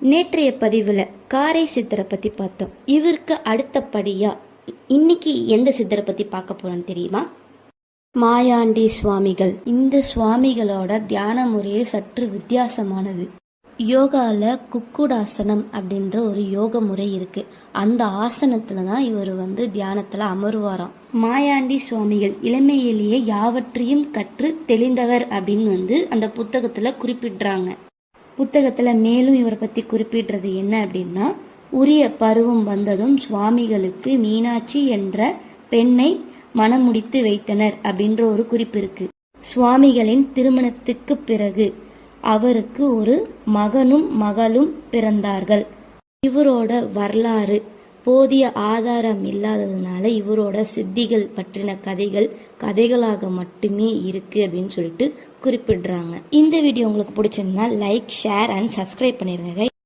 நேற்றைய பதிவில் காரை சித்தரை பற்றி பார்த்தோம். இவருக்கு அடுத்தபடியாக இன்னைக்கு எந்த சித்தரை பற்றி பார்க்க போகிறோன்னு தெரியுமா? மாயாண்டி சுவாமிகள். இந்த சுவாமிகளோட தியான முறையே சற்று வித்தியாசமானது. யோகாவில் குக்குடாசனம் அப்படின்ற ஒரு யோக முறை இருக்கு. அந்த ஆசனத்தில் தான் இவர் தியானத்தில் அமருவாராம். மாயாண்டி சுவாமிகள் இளமையிலேயே யாவற்றையும் கற்று தெளிந்தவர் அப்படின்னு அந்த புத்தகத்தில் குறிப்பிடுறாங்க. புத்தகத்தில் மேலும் இவரை பற்றி குறிப்பிடுறது என்ன அப்படின்னா, உரிய பருவம் வந்ததும் சுவாமிகளுக்கு மீனாட்சி என்ற பெண்ணை மணமுடித்து வைத்தனர் அப்படின்ற ஒரு குறிப்பு இருக்கு. சுவாமிகளின் திருமணத்துக்கு பிறகு அவருக்கு ஒரு மகனும் மகளும் பிறந்தார்கள். இவரோட வரலாறு போதிய ஆதாரம் இல்லாததுனால இவரோட சித்திகள் பற்றின கதைகளாக மட்டுமே இருக்கு அப்படின்னு சொல்லிட்டு குறிப்பிடுறாங்க. இந்த வீடியோ உங்களுக்கு பிடிச்சிருந்தா லைக், ஷேர் அண்ட் சப்ஸ்கிரைப் பண்ணிருங்க.